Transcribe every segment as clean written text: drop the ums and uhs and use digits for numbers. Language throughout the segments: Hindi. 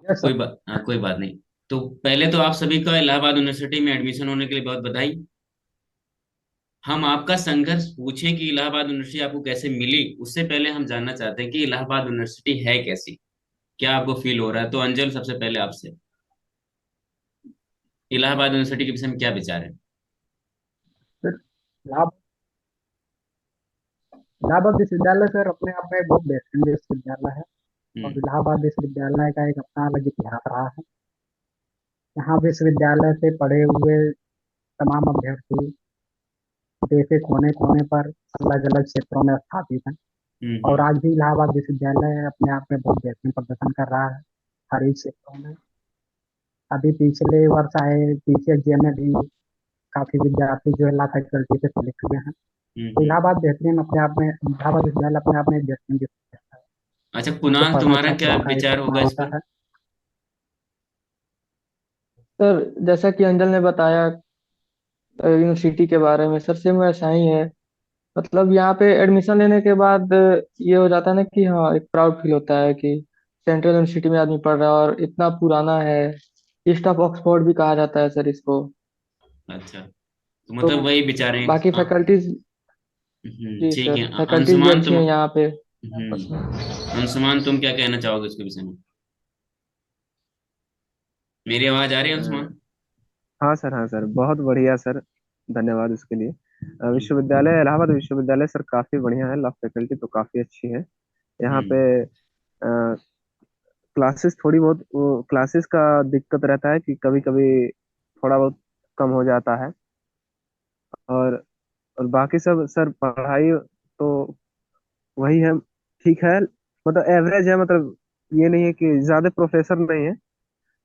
Yes sir. कोई बात नहीं। तो पहले तो आप सभी का इलाहाबाद यूनिवर्सिटी में एडमिशन होने के लिए बहुत बधाई। हम आपका संघर्ष पूछें कि इलाहाबाद यूनिवर्सिटी आपको कैसे मिली, उससे पहले हम जानना चाहते हैं कि इलाहाबाद यूनिवर्सिटी है कैसी। क्या आपको फील हो रहा है? तो अंजल, सबसे पहले आपसे, इलाहाबाद यूनिवर्सिटी के विषय में क्या विचार है? सर इलाहाबाद इलाहाबाद विश्वविद्यालय सर अपने आप में एक बहुत बेहतरीन विश्वविद्यालय है। और हम्म। इलाहाबाद विश्वविद्यालय का एक अपना अलग इतिहास रहा है। यहाँ विश्वविद्यालय से पढ़े हुए तमाम अभ्यर्थी देश के कोने कोने पर अलग अलग क्षेत्रों में स्थापित हैं। और हम्म। आज भी इलाहाबाद विश्वविद्यालय अपने आप में बहुत बेहतरीन प्रदर्शन कर रहा है हर एक क्षेत्रों में। अभी पिछले वर्ष आए पीसीएसजे में भी काफी विद्यार्थी जो है ला फैकल्टी से सिलेक्ट हुए हैं। तो हम्म। इलाहाबाद बेहतरीन अपने आप में इलाहाबाद विश्वविद्यालय अपने आप में एक बेहतरीन विश्वविद्यालय है। अच्छा यहाँ पे कुणाल, पढ़ना तुम्हारा क्या छात्रों का एक विचार सपना होगा इस होता पर? है। सर, जैसा कि अंजल ने बताया यूनिवर्सिटी के बारे में, सर सेम वैसा ही है। मतलब यहाँ पे एडमिशन लेने के बाद ये हो जाता है ना कि हाँ, एक प्राउड फील होता है कि सेंट्रल यूनिवर्सिटी में आदमी पढ़ रहा है और इतना पुराना है। ईस्ट ऑफ ऑक्सफोर्ड भी कहा जाता है सर इसको। अच्छा, तो तो मतलब वही विचार है। बाकी फैकल्टीज, जी ठीक सर, है। फैकल्टीज भी अंशुमान अच्छी तुम। हैं यहाँ पे कैंपस में। अंशुमान, तुम क्या कहना चाहोगे इसके विषय में? मेरी आवाज आ रही है अंशुमान? अ, हाँ सर, हाँ सर, बहुत बढ़िया सर। धन्यवाद उसके लिए। हम्म। विश्वविद्यालय, इलाहाबाद विश्वविद्यालय सर काफ़ी बढ़िया है। लॉ फैकल्टी तो काफ़ी अच्छी है यहाँ पे। हम्म। क्लासेस थोड़ी बहुत, क्लासेस का दिक्कत रहता है कि कभी कभी थोड़ा बहुत कम हो जाता है। और और बाकी सब सर पढ़ाई तो वही है, ठीक है, मतलब एवरेज है। मतलब ये नहीं है कि ज़्यादा प्रोफेसर नहीं है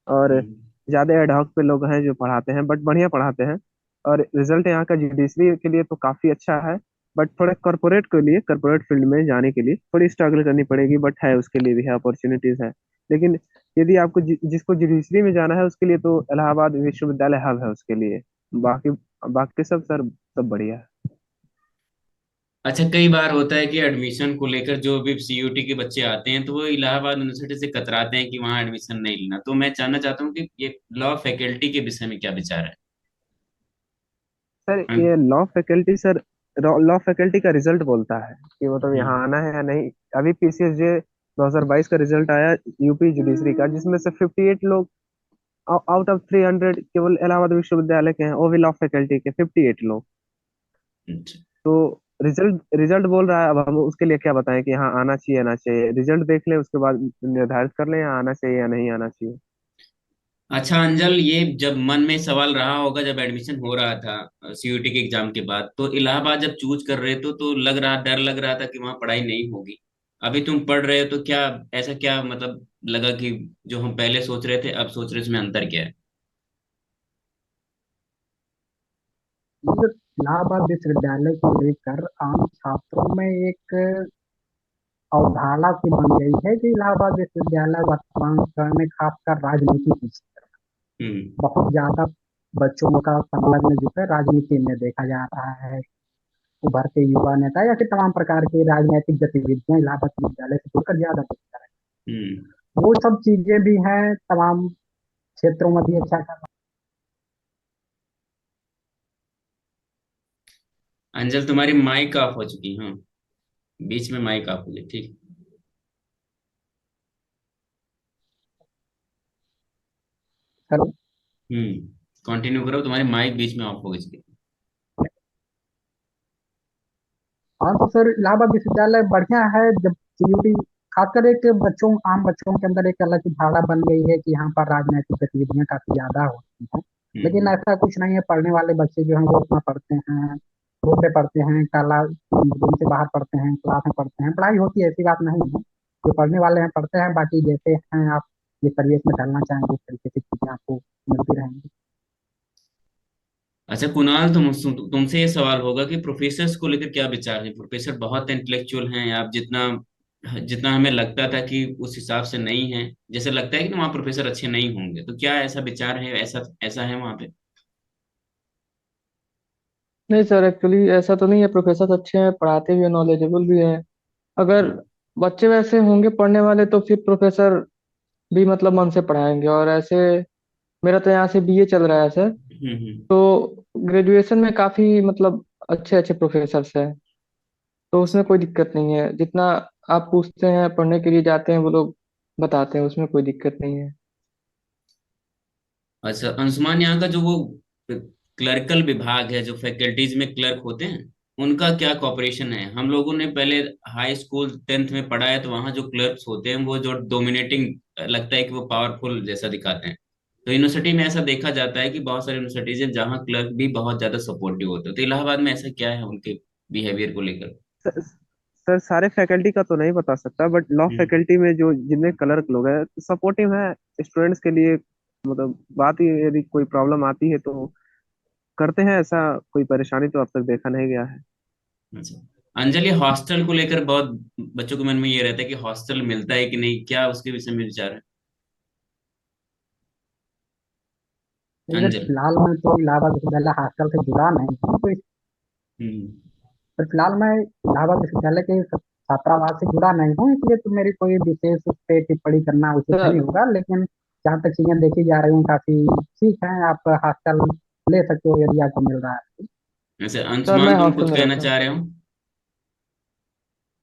और हम्म। ज़्यादा एडहॉक पे लोग हैं जो पढ़ाते हैं, बट बढ़िया पढ़ाते हैं। और रिजल्ट यहाँ का जुडिशरी के लिए तो काफ़ी अच्छा है। बट थोड़ा कॉर्पोरेट के लिए, कॉर्पोरेट फील्ड में जाने के लिए थोड़ी स्ट्रगल करनी पड़ेगी, बट है, उसके लिए भी है, अपॉर्चुनिटीज़ है। लेकिन यदि आपको जिसको जुडिशरी में जाना है उसके लिए तो इलाहाबाद विश्वविद्यालय हब है उसके लिए। बाकी बाकी सब सर सब बढ़िया है। अच्छा, कई बार होता है कि एडमिशन को लेकर जो भी सीयूटी के बच्चे आते हैं तो वो इलाहाबाद यूनिवर्सिटी से कतराते हैं कि वहाँ एडमिशन नहीं लेना। तो मैं जानना चाहता हूँ कि ये लॉ फैकल्टी के विषय में क्या विचार है? सर हाँ। ये law faculty sir, law faculty का रिजल्ट बोलता है कि मतलब हम्म। यहाँ आना है या नहीं। अभी पीसीएसजे 2022 का रिजल्ट आया यूपी जुडिशरी का, जिसमें से 58 लोग आउट ऑफ 300 केवल इलाहाबाद विश्वविद्यालय के हैं, वो भी लॉ फैकल्टी के 58 लोग। अच्छा। तो रिजल्ट रिजल्ट बोल रहा है। अब हम उसके लिए क्या बताएं कि यहाँ आना चाहिए ना चाहिए? रिजल्ट देख लें, उसके बाद निर्धारित कर लें यहाँ आना चाहिए या नहीं आना चाहिए। अच्छा अंजल, ये जब मन में सवाल रहा होगा जब एडमिशन हो रहा था सीयूटी के एग्जाम के बाद, तो इलाहाबाद जब चूज कर रहे तो लग रहा, डर लग रहा था कि वहाँ पढ़ाई नहीं होगी। अभी तुम पढ़ रहे हो तो क्या, ऐसा क्या मतलब लगा कि जो हम पहले सोच रहे थे अब सोच रहे उसमें अंतर क्या है? मुझे इलाहाबाद विश्वविद्यालय को लेकर आम छात्रों में एक अवधारणा सी बन गई है कि इलाहाबाद विश्वविद्यालय वर्तमान समय में खासकर राजनीति की हम्म। बहुत ज्यादा बच्चों का संलग्न जो है राजनीति में देखा जा रहा है। उभरते युवा नेता या फिर तमाम प्रकार की राजनीतिक गतिविधियां इलाहाबाद विश्वविद्यालय से जुड़कर ज्यादा दिखता है। हम्म। वो सब चीजें भी हैं तमाम क्षेत्रों में भी अच्छा कर। अंजल, तुम्हारी माइक ऑफ हो चुकी। हाँ, बीच में माइक ऑफ हो गई। ठीक। करो। कंटिन्यू करो, तुम्हारी माइक बीच में ऑफ हो गई। हाँ तो सर इलाहाबाद विश्वविद्यालय बढ़िया है। जब सीयूटी खासकर एक बच्चों आम बच्चों के अंदर एक अलग की धारणा बन गई है कि यहाँ पर राजनीतिक गतिविधियां काफी ज्यादा होती हैं। लेकिन हम्म। ऐसा कुछ नहीं है। पढ़ने वाले बच्चे जो हैं वो अपना पढ़ते हैं, रोड पे पढ़ते हैं, कला रूम से बाहर पढ़ते हैं, क्लास में पढ़ते हैं, पढ़ाई होती है, ऐसी बात नहीं है। जो पढ़ने वाले हैं पढ़ते हैं। बाकी जैसे हैं आप जिस परिवेश में ढलना चाहेंगे उस तरीके से चीजें आपको मिलती रहेंगी। अच्छा कुणाल, तुमसे ये सवाल होगा कि प्रोफेसर्स को लेकर क्या विचार है? प्रोफेसर बहुत इंटेलेक्चुअल हैं, आप जितना जितना हमें लगता था कि उस हिसाब से नहीं है। जैसे लगता है कि वहाँ प्रोफेसर अच्छे नहीं होंगे, तो क्या ऐसा विचार है? ऐसा ऐसा है वहाँ पे? नहीं सर, एक्चुअली ऐसा तो नहीं है। प्रोफेसर अच्छे हैं, पढ़ाते भी हैं, नॉलेजेबल भी हैं। अगर हम्म। बच्चे वैसे होंगे पढ़ने वाले तो फिर प्रोफेसर भी मतलब मन से पढ़ाएंगे। और ऐसे मेरा तो यहाँ से बीए चल रहा है सर। हम्म। तो ग्रेजुएशन में काफी मतलब अच्छे अच्छे प्रोफेसर्स हैं। तो उसमें कोई दिक्कत नहीं है, जितना आप पूछते हैं पढ़ने के लिए जाते हैं वो लोग बताते हैं, उसमें कोई दिक्कत नहीं है। अच्छा अंशुमान, यहाँ का जो वो क्लर्कल विभाग है, जो फैकल्टीज में क्लर्क होते हैं, उनका क्या कॉपरेशन है? हम लोगों ने पहले हाई स्कूल 10th में पढ़ा है, तो वहाँ जो क्लर्क्स होते हैं वो जो डोमिनेटिंग लगता है कि वो पावरफुल जैसा दिखाते हैं। तो यूनिवर्सिटी में ऐसा देखा जाता है कि बहुत सारी यूनिवर्सिटीज हैं जहाँ क्लर्क भी बहुत ज्यादा सपोर्टिव होते हैं। तो इलाहाबाद में ऐसा क्या है उनके बिहेवियर को लेकर? सर, सर सारे फैकल्टी का तो नहीं बता सकता, बट लॉ हम्म। फैकल्टी में जो जितने क्लर्क लोग हैं सपोर्टिव है स्टूडेंट्स के लिए। मतलब बात ही यदि कोई प्रॉब्लम आती है तो करते हैं, ऐसा कोई परेशानी तो अब तक देखा नहीं गया है। अच्छा अंजलि, हॉस्टल को लेकर बहुत बच्चों के मन में ये रहता है कि हॉस्टल मिलता है कि नहीं, क्या उसके विषय में विचार है? इधर अंजल। फिलहाल मैं तो इलाहाबाद विश्वविद्यालय हॉस्टल से जुड़ा नहीं हूँ, तो हम्म। पर फिलहाल मैं इलाहाबाद विश्वविद्यालय के छात्रावास से जुड़ा नहीं हूँ, इसलिए तो मेरी कोई विशेष उस पर टिप्पणी करना उचित नहीं सर होगा। लेकिन जहाँ तक चीजें देखी जा रही हैं काफी ठीक है, आप हॉस्टल ले सकते हो यदि आपको मिल रहा है। वैसे सर अंशुमान, मैं तुम हॉस्टल कुछ में कहना रहता हूँ। चाह रहे हो?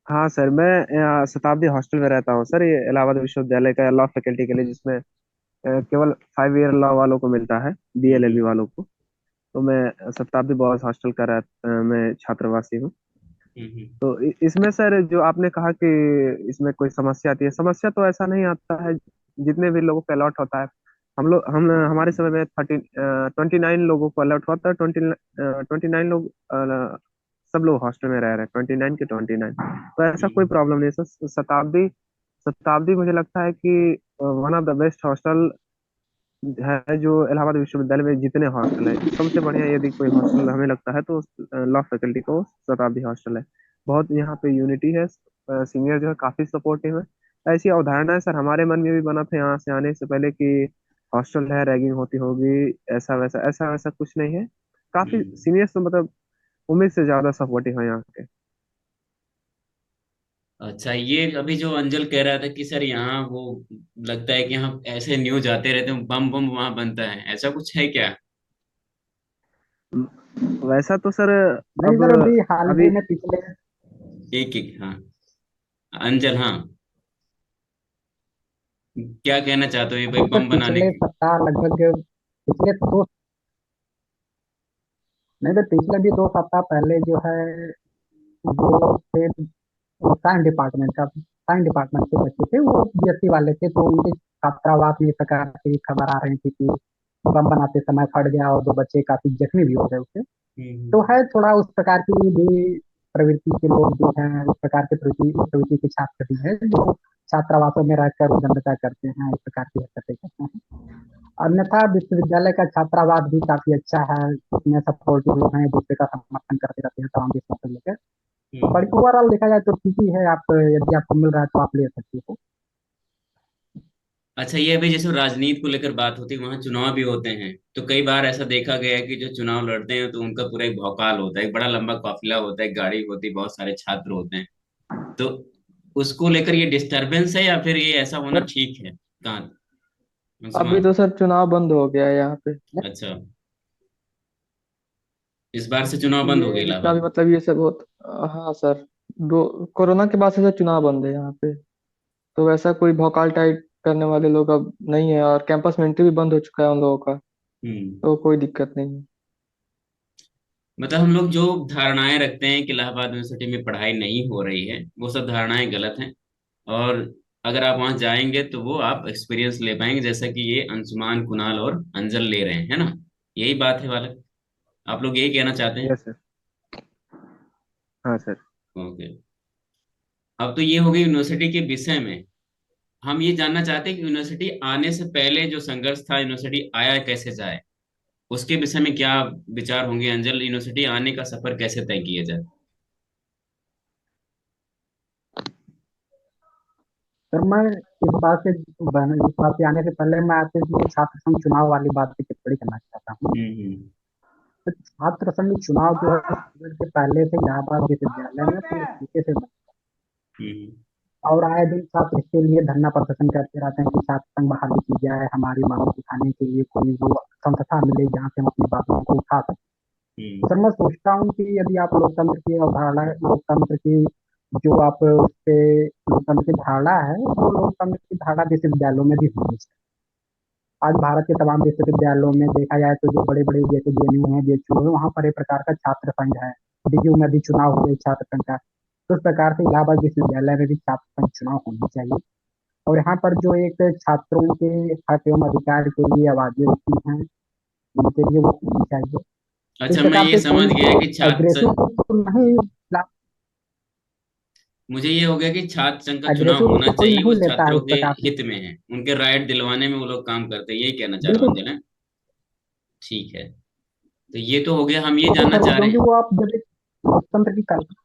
हाँ सर, मैं शताब्दी हॉस्टल में रहता हूँ सर, ये इलाहाबाद विश्वविद्यालय का लॉ फैकल्टी के लिए, जिसमें केवल 5 ईयर लॉ वालों को मिलता है, हम्म। डीएलएलबी वालों को। तो मैं शताब्दी बॉयज हॉस्टल का मैं छात्रवासी हूँ। हम्म। तो इसमें सर जो आपने कहा कि इसमें कोई समस्या आती है, समस्या तो ऐसा नहीं आता है। जितने भी लोगों को अलॉट होता है, हम हमारे समय में 29 लोगों को अलॉट हुआ था। 29 लोग सब लोग हॉस्टल में रह रहे हैं, 29 के 29। तो ऐसा कोई हम्म। प्रॉब्लम नहीं है सर। शताब्दी शताब्दी मुझे लगता है कि one of the best hostel है जो इलाहाबाद विश्वविद्यालय में जितने हॉस्टल है, सबसे बढ़िया यदि कोई हॉस्टल हमें लगता है तो लॉ फैकल्टी को शताब्दी हॉस्टल है। बहुत यहाँ पे यूनिटी है, सीनियर जो है काफी सपोर्टिव है। ऐसी अवधारणा है सर हमारे मन में भी बना था यहाँ से आने से पहले कि हॉस्टल है रैगिंग होती होगी, ऐसा वैसा कुछ नहीं है। काफी हम्म। सीनियर्स तो मतलब उम्मीद से ज्यादा सपोर्टिव है यहाँ के। अच्छा, ये अभी जो अंजल कह रहा था कि सर यहाँ वो लगता है कि यहाँ ऐसे न्यूज आते रहते हैं, बम बम वहां बनता है, ऐसा कुछ है क्या? वैसा तो सर नहीं अब सर, अभी हाल ही अभी में पिछले एक एक, हाँ। अंजल, हाँ, क्या कहना चाहते हो ये भाई अभी सर बम बनाने पिछले की? सप्ताह लगभग पिछले दो नहीं तो पिछले भी 2 सप्ताह पहले जो है वो थे साइंस डिपार्टमेंट के बच्चे थे, वो बीएससी वाले थे, तो उनके छात्रावास में इस प्रकार की खबर आ रही थी कि बम बनाते समय फट गया और 2 बच्चे काफी जख्मी भी हो गए उससे। तो हम्म। है थोड़ा उस प्रकार की भी प्रवृत्ति के लोग जो हैं, उस प्रकार के प्रवृत्ति उस प्रवृत्ति के छात्र भी हैं जो छात्रावासों में रहकर उद्दंडता करते हैं, इस प्रकार की हरकतें करते हैं। अन्यथा विश्वविद्यालय का छात्रावास भी काफी अच्छा है, उसमें सपोर्टिव लोग हैं, एक दूसरे का समर्थन करते रहते हैं तमाम विषयों को लेकर। तो बड़ी हम्म। ओवरऑल देखा जाए तो ठीक ही है, आप यदि आपको मिल रहा है तो आप ले सकते हो। अच्छा, ये अभी जैसे राजनीति को लेकर बात होती है, वहां चुनाव भी होते हैं, तो कई बार ऐसा देखा गया है कि जो चुनाव लड़ते हैं तो उनका पूरा एक भौकाल होता है, एक बड़ा लंबा काफिला होता है, गाड़ी होती है, बहुत सारे छात्र होते हैं। तो उसको लेकर ये डिस्टरबेंस है या फिर ये ऐसा होना सर ठीक है? कहाँ अभी अंशुमान? तो सर चुनाव बंद हो गया है यहाँ पे। अच्छा, इस बार से चुनाव बंद हो गया ये जितना भी इलाहाबाद? मतलब ये सब हाँ सर। दो कोरोना के बाद से सर चुनाव बंद है यहाँ पे। तो वैसा कोई भौकाल टाइप करने वाले लोग अब नहीं है, और कैंपस में एंट्री भी बंद हो चुका है उन लोगों का। हम्म। तो कोई दिक्कत नहीं है। मतलब हम लोग जो धारणाएं रखते हैं कि इलाहाबाद यूनिवर्सिटी में पढ़ाई नहीं हो रही है, वो सब धारणाएं गलत हैं। और अगर आप वहां जाएंगे तो वो आप एक्सपीरियंस ले पाएंगे, जैसा कि ये अंशुमान, कुणाल और अंजल ले रहे हैं, है ना? यही बात है बालक, आप लोग यही कहना चाहते हैं? Yes sir. हाँ सर। ओके। अब तो ये हो गई यूनिवर्सिटी के विषय में। हम ये जानना चाहते हैं कि यूनिवर्सिटी आने से पहले जो संघर्ष था, यूनिवर्सिटी आया कैसे जाए, उसके विषय में क्या विचार होंगे अंजल? यूनिवर्सिटी आने का सफर कैसे तय किया जाए? सर मैं इस बात से आने से पहले मैं आपसे जो छात्र संघ चुनाव वाली बात पे टिप्पणी करना चाहता हूँ। हम्म। तो छात्र संघ चुनाव जो है student के पहले से इलाहाबाद विश्वविद्यालय में पूरे तरीके से हम्म। और आए दिन छात्र इसके लिए धरना प्रदर्शन करते रहते हैं कि छात्र संघ बहाली की जाए, हमारी मांगों को उठाने के लिए कोई वो संस्था मिले जहाँ से हम अपनी बातों को उठा सकें। तो हम्म। सर मैं सोचता हूँ कि यदि आप लोकतंत्र की अवधारणा, लोकतंत्र की जो आप उससे लोकतंत्र की धारणा है, वो लोकतंत्र की धारणा विश्वविद्यालयों में भी होनी चाहिए। आज भारत के तमाम विश्वविद्यालयों में देखा जाए तो जो बड़े बड़े जैसे जेएनयू है, जेएचयू है, वहाँ पर एक प्रकार का छात्र संघ है। डीयू में भी चुनाव हुए छात्र संघ का, तो उस प्रकार से इलाहाबाद विश्वविद्यालय में भी छात्र संघ चुनाव होने चाहिए। और यहाँ पर जो एक छात्रों के हक एवं अधिकार के लिए आवाजें उठती हैं, उनके लिए वो होनी चाहिए। तो इस अच्छा, मैं प्रकार ये से समझ कोई गया कि छात्र एग्रेसिव संघ, तो नहीं, मुझे ये हो गया कि छात्र संघ का चुनाव एग्रेसिव होना तो कोई चाहिए, वो नहीं लेता है छात्रों उस के प्रकार से। हित में है, उनके राइट दिलवाने में वो लोग काम करते हैं, यही कहना चाह रहे हो बिल्कुल। अंजल है? ठीक है। तो ये तो हो गया, हम ये बिल्कुल जानना सर, चाह रहे क्योंकि हैं। वो आप जब एक लोकतंत्र की कल्पना,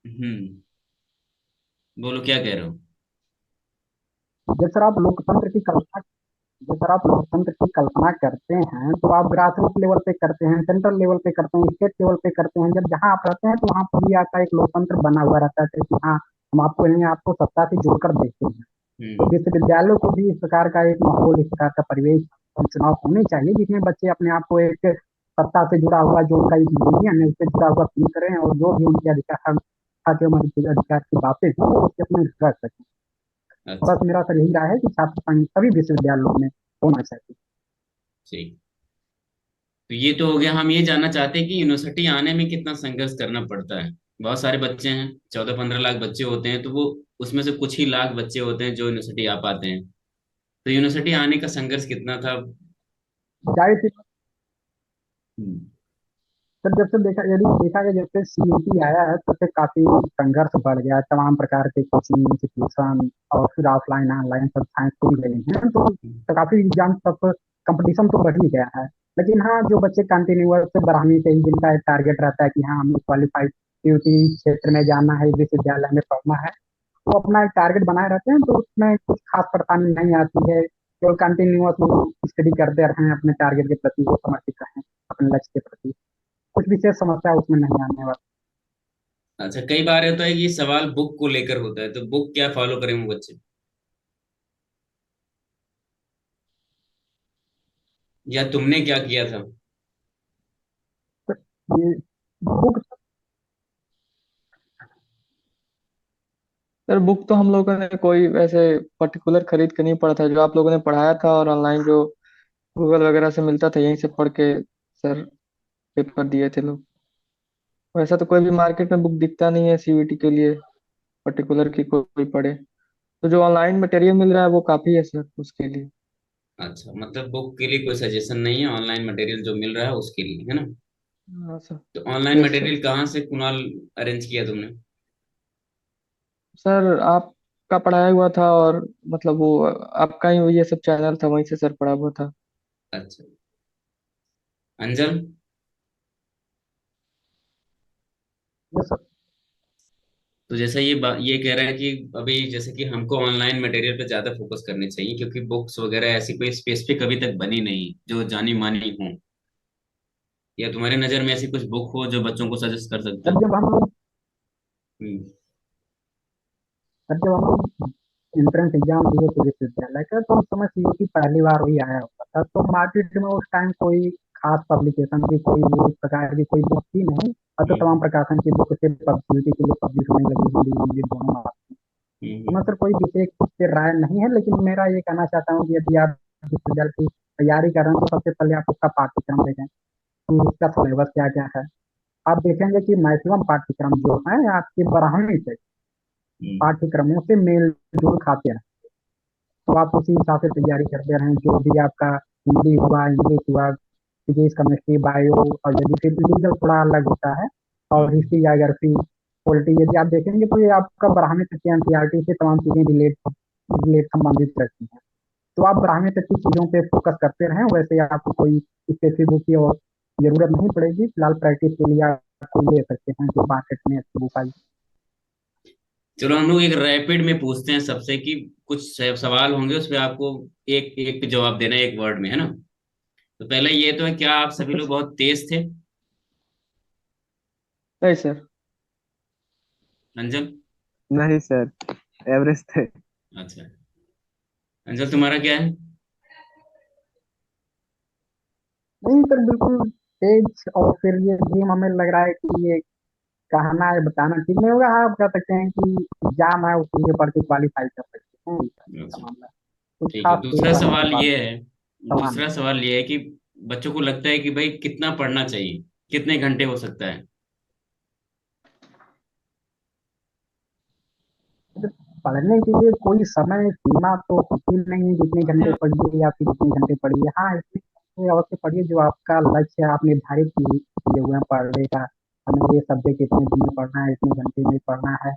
हम्म। बोलो क्या कह रहे हो? जब सर आप लोकतंत्र की कल्पना जब सर आप लोकतंत्र की कल्पना करते हैं तो आप ग्रास रूट लेवल पे करते हैं, सेंट्रल लेवल पे करते हैं, स्टेट लेवल पे करते हैं। जब जहाँ आप रहते हैं तो वहाँ पर भी आपका एक लोकतंत्र बना हुआ रहता है कि हाँ, हम आपको नहीं, आपको सत्ता से जोड़कर देखते हैं। तो हम्म। विश्वविद्यालयों को भी इस प्रकार का एक माहौल, इस प्रकार का परिवेश और चुनाव होने चाहिए जिसमें बच्चे अपने आप को एक सत्ता से जुड़ा हुआ जो उनका एक यूनियन है उससे जुड़ा हुआ फील करें, और जो भी उनके अधिकार हक एवं अधिकार की बातें हैं वो उसके अपने रख सकें। अच्छा। बस मेरा सर यही राय है कि छात्र संघ सभी विश्वविद्यालयों में होना चाहिए। ठीक। तो ये तो हो गया, हम ये जानना चाहते हैं कि यूनिवर्सिटी आने में कितना संघर्ष करना पड़ता है। बहुत सारे बच्चे हैं, 14-15 लाख बच्चे होते हैं, तो वो उसमें से कुछ ही लाख बच्चे होते हैं जो यूनिवर्सिटी आ पाते हैं। तो यूनिवर्सिटी आने का संघर्ष कितना था? जाहिर सी हम्म। सर, जब से देखा, यदि देखा जाए, जब से सीयूटी आया है तब से काफी संघर्ष बढ़ गया है। तमाम प्रकार के कोचिंग इंस्टीट्यूशन और फिर ऑफलाइन ऑनलाइन सब साइंस खुल गई हैं, तो काफी एग्जाम सब कंपटीशन तो बढ़ ही गया है। लेकिन हाँ, जो बच्चे कंटिन्यूअस से 12वीं से ही जिनका एक टारगेट रहता है कि हाँ हमें क्वालिफाइड सीयूटी क्षेत्र में जाना है, विश्वविद्यालय में पढ़ना है, वो अपना एक टारगेट बनाए रहते हैं, तो उसमें कुछ खास परेशानी नहीं आती है। केवल कंटिन्यूअस वो स्टडी करते रहें, अपने टारगेट के प्रति वो समर्पित रहें, अपने लक्ष्य के प्रति, कुछ विशेष समस्या उसमें नहीं आने वाली। अच्छा, कई बार होता है कि ये सवाल बुक को लेकर होता है, तो बुक क्या फॉलो करें वो बच्चे, या तुमने क्या किया था? तो ये बुक, सर बुक तो हम लोगों ने कोई वैसे पर्टिकुलर खरीद के नहीं पढ़ा था, जो आप लोगों ने पढ़ाया था और ऑनलाइन जो गूगल वगैरह से मिलता था यहीं से पढ़ के सर पेपर दिए थे लोग। वैसा तो कोई भी मार्केट में बुक दिखता नहीं है सीयूईटी के लिए पर्टिकुलर की कोई पढ़े। तो जो ऑनलाइन मटेरियल मिल रहा है वो काफी है सर उसके लिए। अच्छा, मतलब बुक के लिए कोई सजेशन नहीं है, ऑनलाइन मटेरियल जो मिल रहा है उसके लिए है ना? हाँ सर। तो ऑनलाइन यस सर। मटेरियल कहाँ से कुणाल अरेंज किया तुमने? सर आपका पढ़ाया हुआ था और मतलब वो आपका ही ये सब चैनल था वहीं से सर पढ़ा हुआ था। अच्छा। अंजल? ये सब तो जैसा ये कह रहा है कि अभी जैसे कि हमको ऑनलाइन मटेरियल पे ज्यादा फोकस करने चाहिए, क्योंकि बुक्स वगैरह ऐसी कोई स्पेसिफिक अभी तक बनी नहीं जो जानी मानी हो, या तुम्हारे नजर में ऐसी कुछ बुक हो जो बच्चों को सजेस्ट कर सकते सर हो? जब हम लोग हम्म। सर जब हम लोग एंट्रेंस एग्जाम दिए थे विश्वविद्यालय का, तो उस समय सीयूटी पहली बार वही आया होता था, तो मार्केट में उस टाइम कोई खास पब्लिकेशन की कोई वो इस प्रकार की कोई बुक थी नहीं। अब तो तमाम हम्म। प्रकाशन की बुक से सीयूटी के लिए पब्लिश होने लगी, हिंदी इंग्लिश दोनों में। तो मैं हम्म। सर कोई विशेष उस पर राय नहीं है, लेकिन मेरा ये कहना चाहता हूँ कि यदि आप विश्वविद्यालय की तैयारी कर रहे हैं तो सबसे पहले आप उसका पाठ्यक्रम देखें कि इसका सिलेबस क्या क्या है। आप देखेंगे कि मैक्सिमम पाठ्यक्रम जो है आपके 12वीं से हम्म। पाठ्यक्रमों से मेल जोल खाते हैं। तो आप उसी हिसाब से तैयारी करते रहें, जो भी आपका हिंदी हुआ, इंग्लिश हुआ, फिजिक्स केमिस्ट्री बायो, और यदि फिर लीगल थोड़ा अलग होता है, और हम्म। हिस्ट्री जायोग्राफी पॉलिटी यदि आप देखेंगे तो ये आपका 12वीं तक के एनसीईआरटी से तमाम चीजें रिलेट रिलेट संबंधित रहती हैं। तो आप 12वीं तक की चीजों पे फोकस करते रहें, वैसे आपको कोई स्पेसिफिक बुक की और जरूरत नहीं पड़ेगी। फिलहाल प्रैक्टिस के लिए आप कोई ले सकते हैं जो मार्केट में अच्छी बुक आई। चलो हम लोग एक रैपिड में पूछते हैं सबसे कि कुछ सवाल होंगे, उस पर आपको एक एक जवाब देना है, एक वर्ड में, है ना? तो पहले ये तो है, क्या आप सभी लोग बहुत तेज थे? नहीं सर। अंजल? नहीं सर, एवरेज थे। अच्छा, अंजल तुम्हारा क्या है? नहीं सर, बिल्कुल तेज। और फिर ये ड्रीम हमें लग रहा है कि ये कहना या बताना ठीक नहीं होगा। हाँ, आप कह सकते हैं कि एग्जाम है, उसके लिए पढ़ के क्वालिफाई कर सकते हैं, इसका अच्छा, मामला है। कुछ ठीक है। खास दूसरा सोचना हमारे सवाल पास ये है, सवाल दूसरा नहीं। सवाल ये है कि बच्चों को लगता है कि भाई कितना पढ़ना चाहिए, कितने घंटे हो सकता है? तो पढ़ने के लिए कोई समय सीमा तो होती नहीं है, जितने घंटे पढ़िए या फिर जितने घंटे पढ़िए। हाँ, इसमें अवश्य पढ़िए जो आपका लक्ष्य है, आप निर्धारित किए हुए हैं पढ़ने का। हमें ये सब्जेक्ट इतने दिन में पढ़ना है, इतने घंटे में पढ़ना है,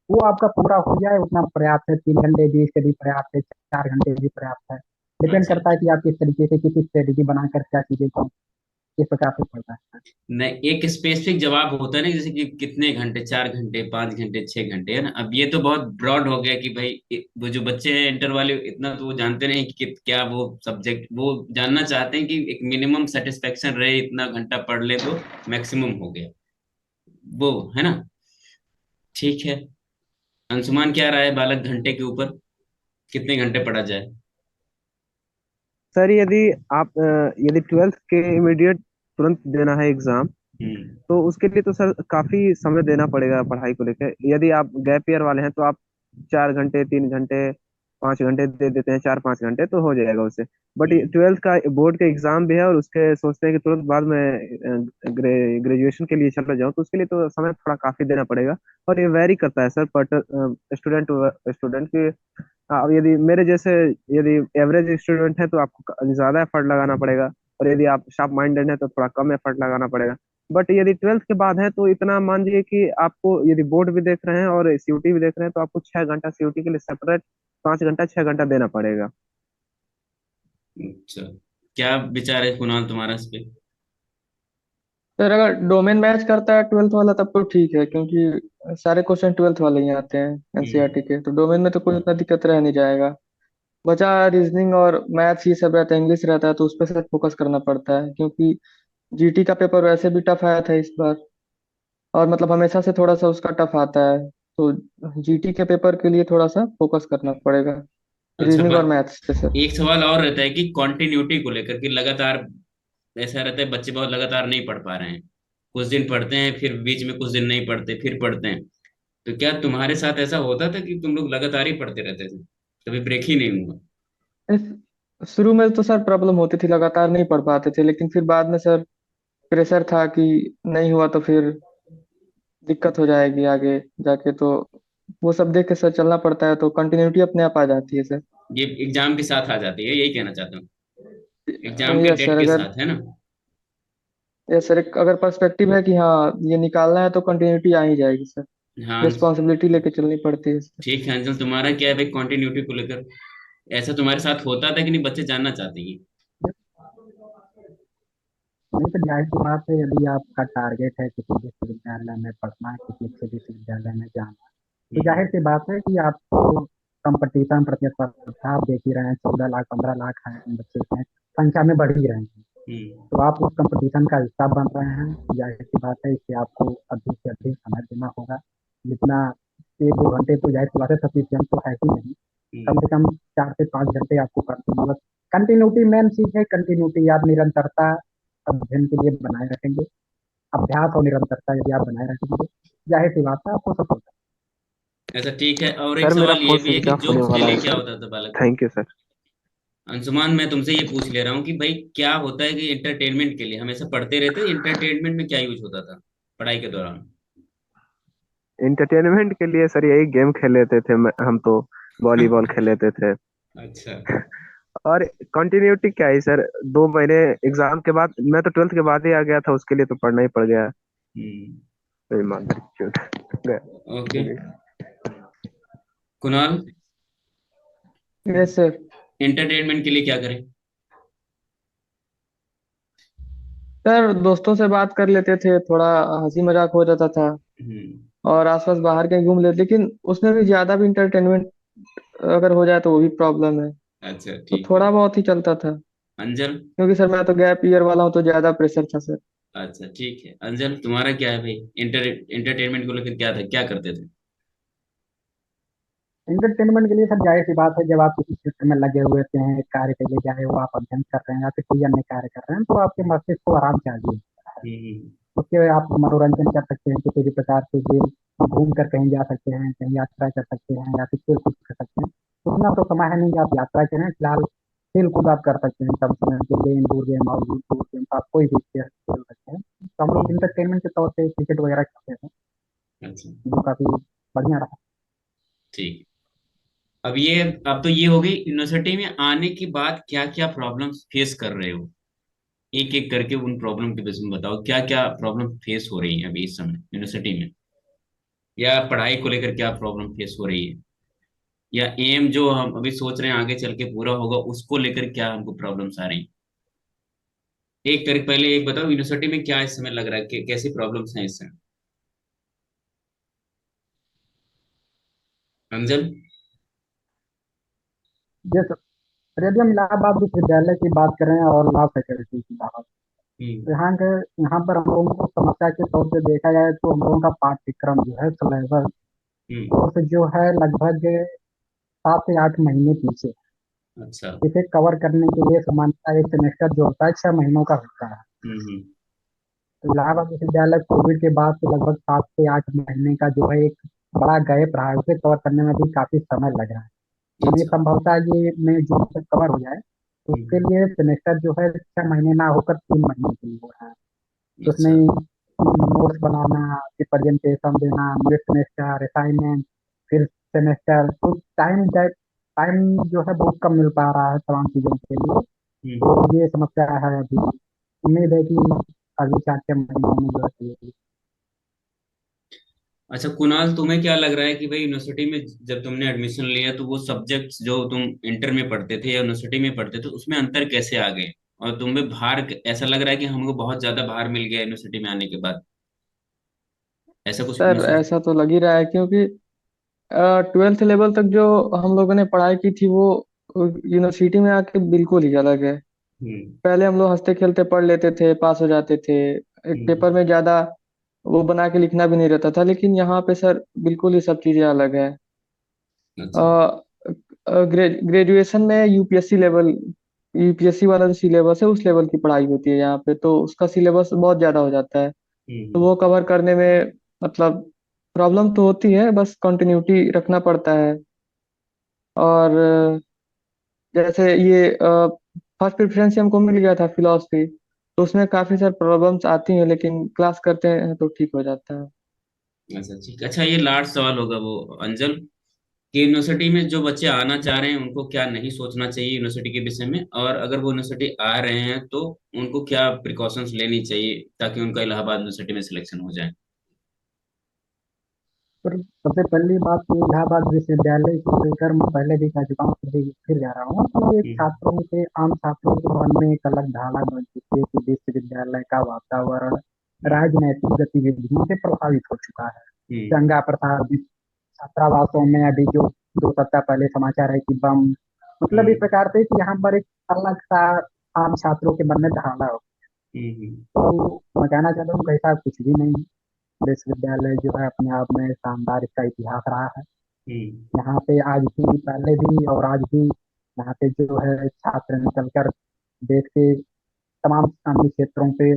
वो आपका पूरा हो जाए उतना पर्याप्त है। 3 घंटे भी इसके लिए पर्याप्त है, 4 घंटे भी पर्याप्त है। डिपेंड अच्छा, करता है कि आप किस तरीके से, किस स्ट्रेटेजी बनाकर क्या चीजें को किस प्रकार से पढ़ना है। नहीं, एक स्पेसिफिक जवाब होता है ना, जैसे कि कितने घंटे, 4 घंटे, 5 घंटे, 6 घंटे, है ना। अब ये तो बहुत ब्रॉड हो गया कि भाई वो जो बच्चे हैं इंटर वाले, इतना तो वो जानते नहीं कि क्या वो सब्जेक्ट, वो जानना चाहते हैं कि एक मिनिमम सेटिस्फेक्शन रहे, इतना घंटा पढ़ ले तो मैक्सिमम हो गया, वो है ना। ठीक है, अंशुमान क्या राय है बालक घंटे के ऊपर, कितने घंटे पढ़ा जाए? सर यदि आप यदि ट्वेल्थ के इमीडिएट तुरंत देना है एग्जाम, हम्म। तो उसके लिए तो सर काफी समय देना पड़ेगा पढ़ाई को लेकर। यदि आप गैप ईयर वाले हैं तो आप 4 घंटे, 3 घंटे, 5 घंटे दे देते हैं, 4-5 घंटे तो हो जाएगा उससे। But hmm. ट्वेल्थ का बोर्ड का एग्जाम भी है, और उसके सोचते हैं कि तुरंत बाद में ग्रेजुएशन के लिए चला जाऊँ, तो उसके लिए तो समय थोड़ा काफी देना पड़ेगा। और ये वैरी करता है सर, पर स्टूडेंट स्टूडेंट की। अब यदि मेरे जैसे, यदि एवरेज स्टूडेंट है तो आपको ज्यादा एफर्ट लगाना पड़ेगा, और यदि आप शार्प माइंडेड है तो थोड़ा कम एफर्ट लगाना पड़ेगा। बट यदि ट्वेल्थ के बाद है तो इतना मान लीजिए कि आपको यदि बोर्ड भी देख रहे हैं और सीयूटी भी देख रहे हैं, तो आपको 6 घंटा सीयूटी के लिए सेपरेट, 5 घंटा 6 घंटा देना पड़ेगा। अच्छा, क्या विचार है कुणाल तुम्हारा इस पे? सर अगर डोमेन मैच करता है ट्वेल्थ वाला तब तो ठीक है, क्योंकि सारे क्वेश्चन ट्वेल्थ वाले ही आते हैं एनसीईआरटी हम्म। के, तो डोमेन में तो कोई उतना दिक्कत रह नहीं जाएगा। बचा रीजनिंग और मैथ्स, ये सब रहता है, इंग्लिश रहता है, तो उस पर से फोकस करना पड़ता है, क्योंकि जीटी का पेपर वैसे भी टफ आया था इस बार, और मतलब हमेशा से थोड़ा सा उसका टफ आता है, तो जीटी के पेपर के लिए थोड़ा सा फोकस करना पड़ेगा, अच्छा, रीजनिंग और मैथ्स पे सर। एक सवाल और रहता है कि कंटिन्यूटी को लेकर कि लगातार, ऐसा रहता है बच्चे बहुत लगातार नहीं पढ़ पा रहे हैं, कुछ दिन पढ़ते हैं फिर बीच में कुछ दिन नहीं पढ़ते फिर पढ़ते हैं। तो क्या तुम्हारे साथ ऐसा होता था कि तुम लोग लगातार ही पढ़ते रहते थे, कभी ब्रेक ही नहीं हुआ? शुरू में तो सर प्रॉब्लम होती थी, लगातार नहीं पढ़ पाते थे, लेकिन फिर बाद में सर प्रेशर था कि नहीं हुआ तो फिर दिक्कत हो जाएगी आगे जाके, तो वो सब देख के सर चलना पड़ता है, तो कंटिन्यूटी अपने आप आ जाती है सर। ये एग्जाम के साथ आ जाती है, यही कहना चाहता हूँ, एग्जाम के यस डेट सर, के अगर साथ, है ना। यस सर, अगर पर्सपेक्टिव है कि हाँ ये निकालना है तो कंटिन्यूटी आ ही जाएगी सर। हाँ, रिस्पॉन्सिबिलिटी लेके चलनी पड़ती है सर। ठीक है अंजल, तुम्हारा क्या है भाई कंटिन्यूटी को लेकर, ऐसा तुम्हारे साथ होता था कि नहीं, बच्चे जानना चाहते हैं। नहीं तो जाहिर सी बात है, यदि आपका टारगेट है किसी विश्वविद्यालय में पढ़ना, किसी अच्छे विश्वविद्यालय में जाना, तो हम्म। जाहिर सी बात है कि आपको कंपटीशन, प्रतिस्पर्धा आप देख ही रहे हैं। 14 लाख, 15 लाख हैं बच्चे इसमें, संख्या में बढ़ ही रहे हैं। हम्म। तो आप उस कंपटीशन का हिस्सा बन रहे हैं। जाहिर सी बात है, इससे आपको अधिक से अधिक समय देना होगा। जितना 1-2 घंटे तो जाहिर सी बात है सफिशियंट तो है ही नहीं। कम हम्म। से कम 4 से 5 घंटे आपको कंटिन्यूस, कंटिन्यूटी मेन चीज है। कंटिन्यूटी आप निरंतरता अध्ययन के लिए बनाए रखेंगे। अभ्यास और निरंतरता यदि आप बनाए रखेंगे, जाहिर सी बात है आपको सफलता। ऐसा, ठीक है। और एक सर मेरा सवाल ये फोन भी है कि स्विच ऑफ होने जोक्स के वाला लिए है क्या सर। होता था बालक? Thank you sir. अंशुमान, मैं तुमसे ये पूछ ले रहा हूँ कि भाई क्या होता है कि एंटरटेनमेंट के लिए हमेशा पढ़ते रहते, एंटरटेनमेंट में क्या यूज होता था पढ़ाई के दौरान? इंटरटेनमेंट के लिए सर यही गेम खेल लेते थे, हम तो वॉलीबॉल खेल लेते थे। अच्छा। और कंटिन्यूटी क्या है सर, 2 महीने एग्जाम के बाद, मैं तो ट्वेल्थ के बाद ही आ गया था, उसके लिए तो पढ़ना ही पड़ गया। हम्म। तो ईमानदारी चूत गया। Okay, Kunal, yes sir. Entertainment के लिए क्या करें? सर दोस्तों से बात कर लेते थे, थोड़ा हंसी मजाक हो जाता था, हम्म। और आसपास बाहर कहीं घूम लेते, लेकिन उसमें भी ज्यादा भी इंटरटेनमेंट अगर हो जाए तो वो भी प्रॉब्लम है, अच्छा, तो ठीक है। थोड़ा बहुत ही चलता था, अंजल। क्योंकि सर मैं तो गैप ईयर वाला हूँ, तो ज्यादा प्रेशर था सर। अच्छा, ठीक है। अंजल, तुम्हारा क्या है भाई, एंटरटेनमेंट को लेकर क्या था, क्या करते थे? एंटरटेनमेंट के लिए सब जाहिर सी बात है, जब आप किसी क्षेत्र में लगे हुए थे हैं, एक कार्य के लिए, चाहे वो आप अध्ययन कर रहे हैं या फिर कोई अन्य कार्य कर रहे हैं, तो आपके मस्तिष्क को आराम चाहिए। हम्म। उसके आप मनोरंजन कर सकते हैं किसी भी प्रकार से, गेम घूम कर कहीं जा सकते हैं, कहीं यात्रा कर सकते हैं या फिर खेल कूद कर सकते हैं। उतना तो समय है नहीं कि आप यात्रा करें, फिलहाल खेल कूद आप कर सकते हैं कम समय के लिए, इंडोर गेम आउटडोर गेम आप कोई भी खेल खेल सकते हैं। तो हम लोग हम्म। इंटरटेनमेंट के तौर पे क्रिकेट वगैरह खेलते थे, अच्छा। जो काफी बढ़िया रहा। ठीक। अब तो ये हो गई यूनिवर्सिटी में आने के बाद क्या क्या प्रॉब्लम्स फेस कर रहे हो। एक एक करके उन प्रॉब्लम के विषय में बताओ, क्या क्या प्रॉब्लम फेस हो रही है अभी इस समय यूनिवर्सिटी में, या पढ़ाई को लेकर क्या प्रॉब्लम फेस हो रही है, या एम जो हम अभी सोच रहे हैं आगे चल के पूरा होगा उसको लेकर क्या हमको प्रॉब्लम्स आ रही हैं। एक करके पहले एक बताओ, यूनिवर्सिटी में क्या इस समय लग रहा है कि कैसी प्रॉब्लम्स हैं इस समय। अंजल। जैसे यदि हम इलाहाबाद विश्वविद्यालय की बात करें और लॉ फैकल्टी की बात, हम्म। तो यहाँ पर हम लोगों को समस्या के तौर पे देखा जाए तो हम लोगों का पाठ्यक्रम जो है, सिलेबस हम्म। कोर्स जो है, लगभग 7 से 8 महीने पीछे। अच्छा। इसे कवर करने के लिए सामान्यतः एक सेमेस्टर जो होता है 6 महीनों का होता है। हम्म। तो इलाहाबाद विश्वविद्यालय कोविड के बाद तो लगभग 7 से 8 महीने का जो है एक बड़ा गैप रहा है, उसे कवर करने में भी काफी समय लग रहा है। यानी अच्छा। संभवतः ये मई जून तक कवर हो जाए, तो उसके हम्म। लिए सेमेस्टर जो है 6 महीने ना होकर 3 महीने के लिए हो रहा है। तो उसमें अच्छा। नोट्स बनाना, फिर प्रेजेंटेशन देना, मिड सेमेस्टर असाइनमेंट, फिर सेमेस्टर, तो टाइम जो है बहुत कम मिल पा रहा है तमाम चीज़ों के लिए। हम्म। तो ये समस्या है अभी। उम्मीद है कि अगले 4 6 महीनों में जो है ये अच्छा कुणाल, तुम्हें क्या लग रहा है कि भाई यूनिवर्सिटी में जब तुमने एडमिशन लिया तो वो सब्जेक्ट्स जो तुम इंटर में पढ़ते थे या यूनिवर्सिटी में पढ़ते थे उसमें अंतर कैसे आ गए, और तुम्हें भार ऐसा लग रहा है कि हमको बहुत ज्यादा भार मिल गया यूनिवर्सिटी में आने के बाद, ऐसा कुछ सर महसूस। ऐसा तो लग ही रहा है, क्योंकि 12th लेवल तक जो हम लोगों ने पढ़ाई की थी वो यूनिवर्सिटी में आके बिल्कुल ही अलग है। हम्म। पहले हम लोग हंसते खेलते पढ़ लेते थे, पास हो जाते थे, एक हम्म। पेपर में ज्यादा वो बना के लिखना भी नहीं रहता था। लेकिन यहाँ पे सर बिल्कुल ही सब चीजें अलग है। अच्छा। ग्रेजुएशन में यूपीएससी वाला जो सिलेबस है उस लेवल की पढ़ाई होती है यहाँ पे, तो उसका सिलेबस बहुत ज्यादा हो जाता है। तो हम्म। वो कवर करने में मतलब प्रॉब्लम तो होती है, बस कंटिन्यूटी रखना पड़ता है। और जैसे ये फर्स्ट प्रेफरेंस हमको मिल गया था फिलोसफी, तो उसमें काफी सारी प्रॉब्लम्स आती हैं, लेकिन क्लास करते हैं तो ठीक हो जाता है। अच्छा ठीक। अच्छा ये लास्ट सवाल होगा वो, अंजल, कि यूनिवर्सिटी में जो बच्चे आना चाह रहे हैं उनको क्या नहीं सोचना चाहिए यूनिवर्सिटी के विषय में, और अगर वो यूनिवर्सिटी आ रहे हैं तो उनको क्या प्रिकॉशंस लेनी चाहिए ताकि उनका इलाहाबाद यूनिवर्सिटी में सिलेक्शन हो जाए। पर सबसे पहली बात तो इलाहाबाद विश्वविद्यालय को लेकर मैं पहले भी कह चुका हूँ, फिर जा रहा हूँ, तो एक हम्म। छात्रों के आम छात्रों के मन में एक अलग धारणा बन चुकी है कि विश्वविद्यालय का वातावरण हम्म। राजनैतिक गतिविधियों से प्रभावित हो चुका है। हम्म। दंगा प्रसाद, छात्रावासों में अभी जो 2 सप्ताह पहले समाचार है कि बम, मतलब इस हम्म। प्रकार से कि यहाँ पर एक अलग सा आम छात्रों के मन में धारणा हो। हम्म। तो मैं कहना चाहता हूँ कि ऐसा कुछ भी नहीं। विश्वविद्यालय जो है अपने आप में शानदार, इसका इतिहास रहा है। हम्म। यहाँ पे आज भी, पहले भी और आज भी यहाँ पे जो है छात्र निकलकर देश के तमाम अन्य क्षेत्रों पे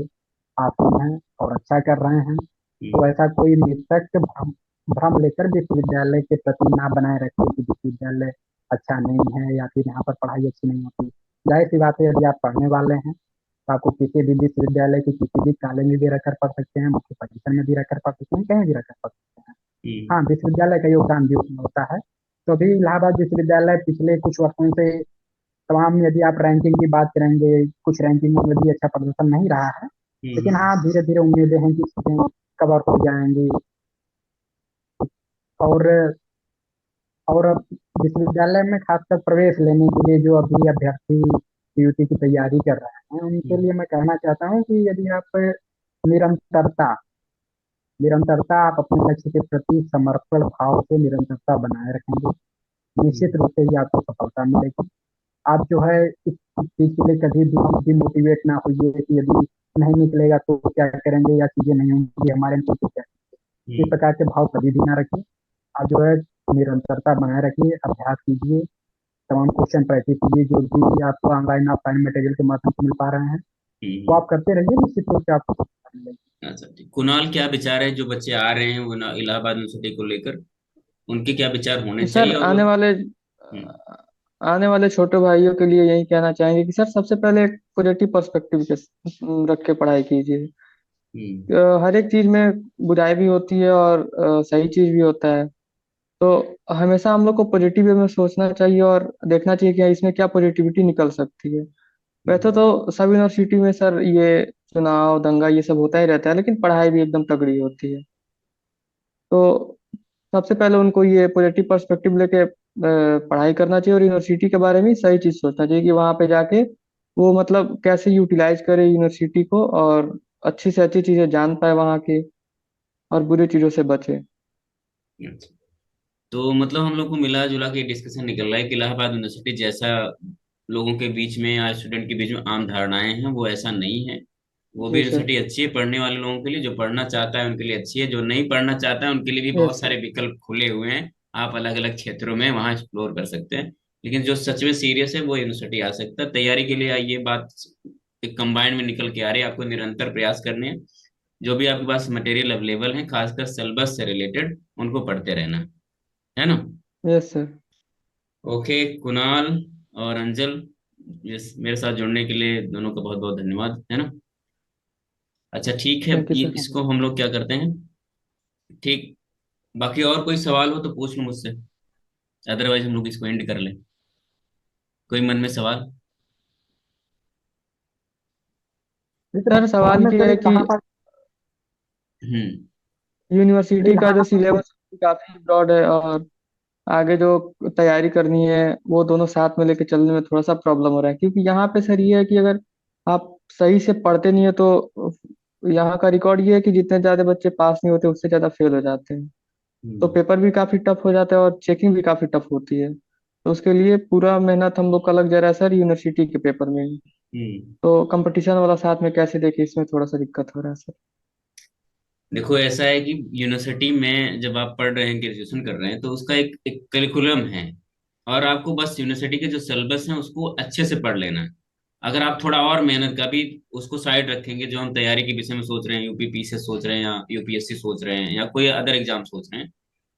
आते हैं और अच्छा कर रहे हैं। तो हम्म। ऐसा कोई निश्चित भ्रम भ्रम लेकर विश्वविद्यालय के प्रति ना बनाए रखे कि विश्वविद्यालय अच्छा नहीं है या फिर यहाँ पर पढ़ाई अच्छी नहीं होती। जाहिर सी बात है, यदि आप पढ़ने वाले हैं तो आपको किसी भी विश्वविद्यालय की किसी भी कॉलेज में भी रहकर पढ़ सकते हैं, मुख्य पोजीशन में भी रहकर पढ़ सकते हैं, कहीं भी रहकर पढ़ सकते हैं। हाँ, विश्वविद्यालय का योगदान भी उसमें होता है। तो अभी इलाहाबाद विश्वविद्यालय पिछले कुछ वर्षों से तमाम, यदि आप रैंकिंग की बात करेंगे, कुछ रैंकिंग में भी अच्छा प्रदर्शन नहीं रहा है। लेकिन हम्म। हाँ, धीरे धीरे उम्मीदें हैं कि चीजें कवर हो जाएंगी। और और विश्वविद्यालय में खासकर प्रवेश लेने के लिए जो अभी अभ्यर्थी सीयूटी की तैयारी कर रहे हैं, उनके लिए मैं कहना चाहता हूँ कि यदि आप निरंतरता निरंतरता आप अपने लक्ष्य के प्रति समर्पण भाव से निरंतरता बनाए रखेंगे, निश्चित रूप से ही आपको सफलता मिलेगी। आप जो है इस चीज के लिए कभी भी डिमोटिवेट ना होइए कि यदि नहीं निकलेगा तो क्या करेंगे या चीजें नहीं होंगी हमारे लिए तो क्या, इस हम्म। प्रकार के भाव कभी भी ना रखिए। आप जो है निरंतरता बनाए रखिए, अभ्यास कीजिए, तमाम क्वेश्चन प्रैक्टिस कीजिए, जो भी आपको ऑनलाइन ऑफलाइन मटेरियल के माध्यम से मिल पा रहे हैं वो हम्म। आप करते रहिए, निश्चित रूप से आपको सफलता मिलेगी। अच्छा ठीक। कुणाल, क्या विचार है जो बच्चे आ रहे हैं वो इलाहाबाद यूनिवर्सिटी को लेकर, उनके क्या विचार होने सर चाहिए और वो? हम्म। आने वाले छोटे भाइयों के लिए यही कहना चाहेंगे कि सर सबसे पहले एक पॉजिटिव पर्सपेक्टिव के रख के पढ़ाई कीजिए। हम्म। हर एक चीज में बुराई भी होती है और सही चीज भी होता है। तो हमेशा हम लोग को पॉजिटिव वे में सोचना चाहिए और देखना चाहिए कि इसमें क्या पॉजिटिविटी निकल सकती है। वैसे हम्म। तो सब यूनिवर्सिटी में सर ये चुनाव दंगा ये सब होता ही रहता है, लेकिन पढ़ाई भी एकदम तगड़ी होती है। तो सबसे पहले उनको ये पॉजिटिव पर्सपेक्टिव लेके पढ़ाई करना चाहिए और यूनिवर्सिटी के बारे में सही चीज सोचना चाहिए कि वहां पे जाके वो मतलब कैसे यूटिलाइज करे यूनिवर्सिटी को और अच्छी से अच्छी चीजें जान पाए वहां के, और बुरी चीजों से बचे। अच्छा। तो मतलब हम लोग को मिला जुला के डिस्कशन निकल रहा है कि इलाहाबाद यूनिवर्सिटी जैसा लोगों के बीच में या स्टूडेंट के बीच में आम धारणाएं हैं वो ऐसा नहीं है। वो भी जी सर। यूनिवर्सिटी अच्छी है पढ़ने वाले लोगों के लिए, जो पढ़ना चाहता है उनके लिए अच्छी है, जो नहीं पढ़ना चाहता है उनके लिए भी यस बहुत सर। सारे विकल्प खुले हुए हैं। आप अलग अलग क्षेत्रों में वहाँ एक्सप्लोर कर सकते हैं। लेकिन जो सच में सीरियस है वो यूनिवर्सिटी आ सकता है। तैयारी के लिए ये बात एक कंबाइंड में निकल के आ रही है, आपको निरंतर प्रयास करने हैं। जो भी आपके पास मटेरियल अवेलेबल है खासकर सिलेबस से रिलेटेड उनको पढ़ते रहना है ना। Yes sir. ओके कुणाल और अंजल, मेरे साथ जुड़ने के लिए दोनों का बहुत बहुत धन्यवाद, है ना। अच्छा ठीक है, थैंक यू सर। इसको हम लोग क्या करते हैं, ठीक। बाकी और कोई सवाल हो तो पूछ लो मुझसे, अदरवाइज हम लोग इसको एंड कर लें। कोई मन में सवाल? जैसे सर मन सवाल में ये सर है एक कि कहाँ पर हम्म। यूनिवर्सिटी का जो इलाहाबाद सिलेबस काफी ब्रॉड है और आगे जो तैयारी करनी है वो दोनों साथ में लेके चलने में थोड़ा सा प्रॉब्लम हो रहा है, क्योंकि यहाँ पे सर ये है कि अगर आप सही से पढ़ते नहीं है तो यहाँ का रिकॉर्ड ये है कि जितने ज्यादा बच्चे पास नहीं होते उससे ज्यादा फेल हो जाते हैं। तो हम्म। पेपर भी काफी टफ हो जाता है और चेकिंग भी काफी टफ होती है। तो उसके लिए पूरा मेहनत हम लोग का लग जा रहा है सर यूनिवर्सिटी के पेपर में ही। हम्म। तो कंपटीशन वाला साथ में कैसे देखे, इसमें थोड़ा सा दिक्कत हो रहा है सर। देखो ऐसा है कि यूनिवर्सिटी में जब आप पढ़ रहे हैं, ग्रेजुएशन कर रहे हैं, तो उसका एक करिकुलम है। और आपको बस यूनिवर्सिटी के जो सिलेबस है उसको अच्छे से पढ़ लेना है। अगर आप थोड़ा और मेहनत का भी उसको साइड रखेंगे, जो हम तैयारी के विषय में सोच रहे हैं, यूपीपीसी सोच रहे हैं या यूपीएससी सोच रहे हैं या कोई अदर एग्जाम सोच रहे हैं,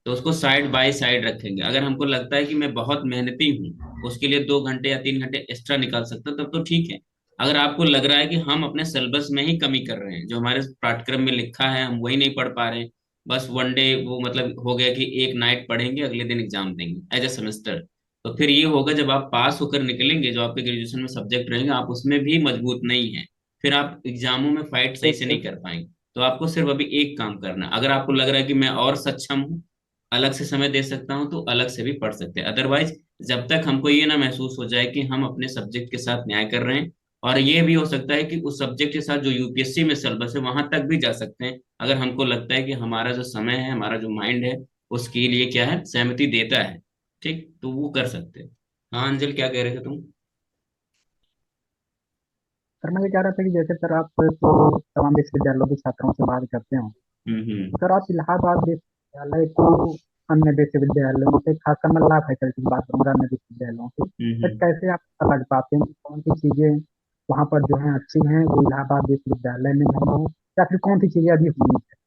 तो उसको साइड बाय साइड रखेंगे। अगर हमको लगता है कि मैं बहुत मेहनती हूँ, उसके लिए 2 घंटे या 3 घंटे एक्स्ट्रा निकाल सकता हूँ, तब तो ठीक है। अगर आपको लग रहा है कि हम अपने सिलेबस में ही कमी कर रहे हैं, जो हमारे पाठ्यक्रम में लिखा है हम वही नहीं पढ़ पा रहे हैं, बस वन डे वो मतलब हो गया कि एक नाइट पढ़ेंगे अगले दिन एग्जाम देंगे एज ए सेमेस्टर, तो फिर ये होगा जब आप पास होकर निकलेंगे, जो आपके ग्रेजुएशन में सब्जेक्ट रहेंगे आप उसमें भी मजबूत नहीं है, फिर आप एग्जामों में फाइट सही यस से नहीं सर। कर पाएंगे। तो आपको सिर्फ अभी एक काम करना है, अगर आपको लग रहा है कि मैं और सक्षम हूँ, अलग से समय दे सकता हूँ, तो अलग से भी पढ़ सकते हैं। अदरवाइज जब तक हमको ये ना महसूस हो जाए कि हम अपने सब्जेक्ट के साथ न्याय कर रहे हैं, और ये भी हो सकता है कि उस सब्जेक्ट के साथ जो यूपीएससी में सिलेबस है वहां तक भी जा सकते हैं, अगर हमको लगता है कि हमारा जो समय है, हमारा जो माइंड है उसके लिए क्या है, सहमति देता है, ठीक, तो वो कर सकते हैं। हाँ अंजल, क्या कह रहे थे तुम? सर मैं ये कह रहा था कि जैसे सर आप तो तमाम विश्वविद्यालयों के छात्रों से बात करते हो, हम्म। सर आप इलाहाबाद विश्वविद्यालय को अन्य विश्वविद्यालयों से, खासकर मैं लॉ फैकल्टी की बात करूंगा, अन्य विश्वविद्यालयों से सर हम्म। कैसे आप अलग पाते हैं कि कौन सी चीजें वहाँ पर जो है अच्छी हैं वो इलाहाबाद विश्वविद्यालय में नहीं हो, या फिर कौन सी चीजें अभी हुई हैं?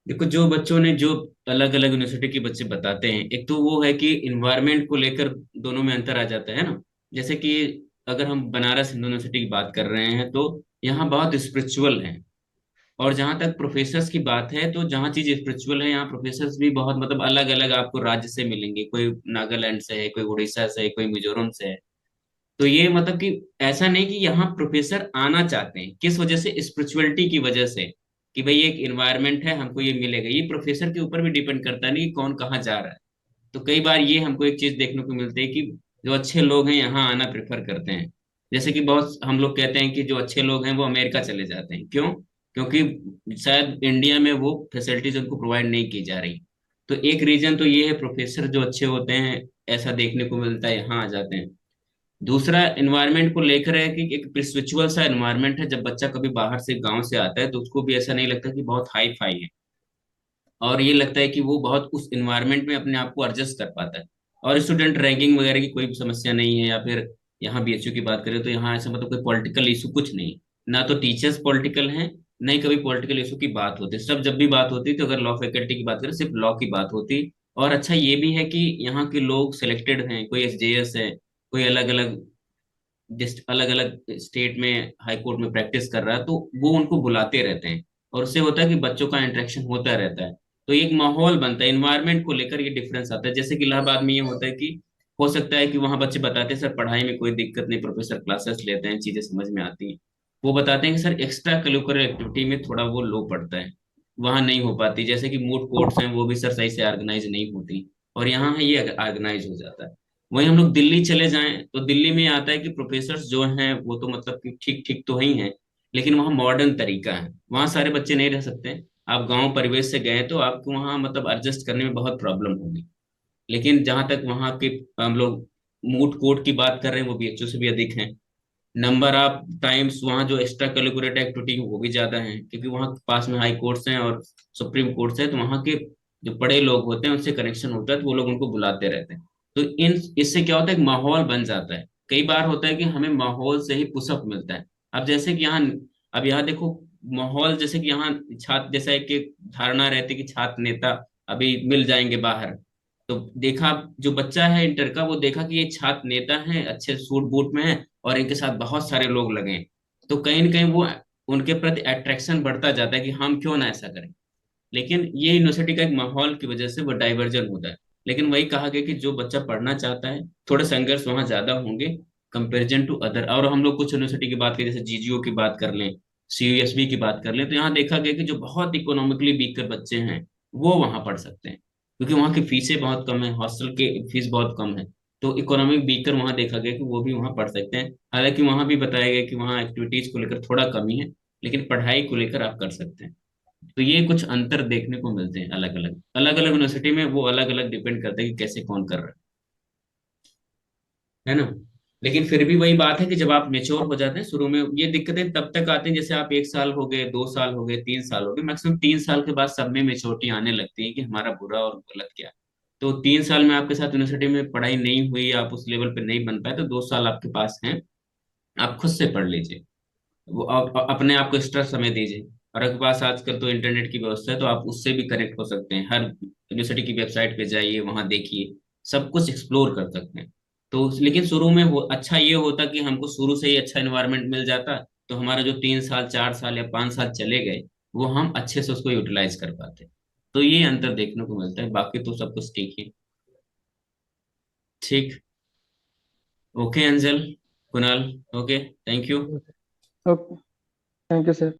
देखो जो बच्चों ने जो अलग अलग यूनिवर्सिटी के बच्चे बताते हैं, एक तो वो है कि इन्वायरमेंट को लेकर दोनों में अंतर आ जाता है ना। जैसे कि अगर हम बनारस हिंदू यूनिवर्सिटी की बात कर रहे हैं तो यहाँ बहुत स्पिरिचुअल है। और जहाँ तक प्रोफेसर्स की बात है, तो जहाँ चीज स्पिरिचुअल है यहाँ प्रोफेसर्स भी बहुत मतलब अलग अलग आपको राज्य से मिलेंगे, कोई नागालैंड से है, कोई उड़ीसा से है, कोई मिजोरम से है। तो ये मतलब कि ऐसा नहीं कि यहाँ प्रोफेसर आना चाहते हैं, किस वजह से, स्पिरिचुअलिटी की वजह से, कि भाई एक इन्वायरमेंट है हमको ये मिलेगा। ये प्रोफेसर के ऊपर भी डिपेंड करता नहीं कि कौन कहाँ जा रहा है। तो कई बार ये हमको एक चीज देखने को मिलती है कि जो अच्छे लोग हैं यहाँ आना प्रेफर करते हैं। जैसे कि बहुत हम लोग कहते हैं कि जो अच्छे लोग हैं वो अमेरिका चले जाते हैं, क्यों? क्योंकि शायद इंडिया में वो फैसिलिटीज उनको प्रोवाइड नहीं की जा रही। तो एक रीजन तो ये है, प्रोफेसर जो अच्छे होते हैं ऐसा देखने को मिलता है, यहाँ आ जाते हैं। दूसरा एनवायरनमेंट को लेकर है कि एक स्पिरिचुअल सा एनवायरनमेंट है, जब बच्चा कभी बाहर से गांव से आता है तो उसको भी ऐसा नहीं लगता कि बहुत हाई फाई है। और ये लगता है कि वो बहुत उस इन्वायरमेंट में अपने आप को एडजस्ट कर पाता है। और स्टूडेंट रैंकिंग वगैरह की कोई भी समस्या नहीं है, या फिर यहाँ बीएचयू की बात करें तो यहाँ ऐसा मतलब कोई पॉलिटिकल इशू कुछ नहीं है। ना तो टीचर्स पॉलिटिकल हैं, ना ही कभी पॉलिटिकल इशू की बात होती है। सब जब भी बात होती है तो अगर लॉ फैकल्टी की बात करें सिर्फ लॉ की बात होती। और अच्छा ये भी है कि यहाँ के लोग सिलेक्टेड हैं, कोई एसजेएस है, कोई अलग अलग जिस अलग अलग स्टेट में हाई कोर्ट में प्रैक्टिस कर रहा है, तो वो उनको बुलाते रहते हैं। और उससे होता है कि बच्चों का इंटरेक्शन होता रहता है। तो एक माहौल बनता है, इन्वायरमेंट को लेकर ये डिफरेंस आता है। जैसे कि इलाहाबाद में ये होता है कि हो सकता है कि वहाँ बच्चे बताते हैं सर पढ़ाई में कोई दिक्कत नहीं, प्रोफेसर क्लासेस लेते हैं, चीजें समझ में आती हैं। वो बताते हैं कि सर एक्स्ट्रा करिकुलर एक्टिविटी में थोड़ा वो लो पड़ता है, वहाँ नहीं हो पाती। जैसे कि मूड कोर्ट्स हैं वो भी सर सही से ऑर्गेनाइज नहीं होती, और यहाँ है ये ऑर्गेनाइज हो जाता है। वहीं हम लोग दिल्ली चले जाएं तो दिल्ली में आता है कि प्रोफेसर्स जो हैं वो तो मतलब कि ठीक ठीक तो ही हैं, लेकिन वहाँ मॉडर्न तरीका है, वहाँ सारे बच्चे नहीं रह सकते। आप गांव परिवेश से गए तो आपको वहाँ मतलब एडजस्ट करने में बहुत प्रॉब्लम होगी। लेकिन जहां तक वहाँ के हम लोग मूट कोर्ट की बात कर रहे हैं, वो बीएचयू से भी अधिक हैं। नंबर ऑफ टाइम्स वहाँ जो एक्स्ट्रा करिकुलर एक्टिविटी वो भी ज्यादा है, क्योंकि वहाँ पास में हाई कोर्ट्स हैं और सुप्रीम कोर्ट्स है, तो वहाँ के जो बड़े लोग होते हैं उनसे कनेक्शन होता है, तो वो लोग उनको बुलाते रहते हैं। तो इन इससे क्या होता है, एक माहौल बन जाता है। कई बार होता है कि हमें माहौल से ही पुशअप मिलता है। अब जैसे कि यहाँ, अब यहाँ देखो माहौल, जैसे कि यहाँ छात्र, जैसा एक एक धारणा रहती है कि छात्र नेता अभी मिल जाएंगे बाहर। तो देखा जो बच्चा है इंटर का, वो देखा कि ये छात्र नेता हैं, अच्छे सूट बूट में हैं, और इनके साथ बहुत सारे लोग लगे हैं। तो कहीं ना कहीं वो उनके प्रति अट्रैक्शन बढ़ता जाता है कि हम क्यों ना ऐसा करें। लेकिन ये यूनिवर्सिटी का एक माहौल की वजह से वो डाइवर्जन होता है। लेकिन वही कहा गया कि जो बच्चा पढ़ना चाहता है, थोड़े संघर्ष वहाँ ज्यादा होंगे कंपेरिजन टू अदर। और हम लोग कुछ यूनिवर्सिटी की बात करें, जैसे जीजीओ की बात कर लें, सीयूएसबी की बात कर लें, तो यहाँ देखा गया कि जो बहुत इकोनॉमिकली वीकर बच्चे हैं वो वहाँ पढ़ सकते हैं, क्योंकि वहाँ की फीसें बहुत कम है, हॉस्टल के फीस बहुत कम है। तो इकोनॉमिक वीकर वहाँ देखा गया कि वो भी वहाँ पढ़ सकते हैं। हालांकि वहाँ भी बताया गया कि वहाँ एक्टिविटीज को लेकर थोड़ा कमी है, लेकिन पढ़ाई को लेकर आप कर सकते हैं। तो ये कुछ अंतर देखने को मिलते हैं, अलग अलग यूनिवर्सिटी में वो अलग अलग डिपेंड करता है कि कैसे कौन कर रहा है ना। लेकिन फिर भी वही बात है कि जब आप मेच्योर हो जाते हैं, शुरू में ये दिक्कतें तब तक आती हैं, जैसे आप 1 साल हो गए, 2 साल हो गए, 3 साल हो गए, मैक्सिमम 3 साल के बाद सब में मेच्योरिटी आने लगती है कि हमारा बुरा और गलत क्या है। तो 3 साल में आपके साथ यूनिवर्सिटी में पढ़ाई नहीं हुई, आप उस लेवल पे नहीं बन पाए, तो 2 साल आपके पास हैं, आप खुद से पढ़ लीजिए। वो आप अपने आप को एक्स्ट्रा समय दीजिए। और आपके पास आजकल तो इंटरनेट की व्यवस्था है, तो आप उससे भी कनेक्ट हो सकते हैं। हर यूनिवर्सिटी की वेबसाइट पे जाइए, वहां देखिए, सब कुछ एक्सप्लोर कर सकते हैं। तो लेकिन शुरू में वो अच्छा ये होता कि हमको शुरू से ही अच्छा इन्वायरमेंट मिल जाता, तो हमारा जो 3 साल 4 साल या 5 साल चले गए, वो हम अच्छे से उसको यूटिलाइज कर पाते। तो ये अंतर देखने को मिलता है, बाकी तो सब कुछ ठीक ही। ठीक। Okay Anjal, Kunal. Okay, thank you. Okay, thank you sir.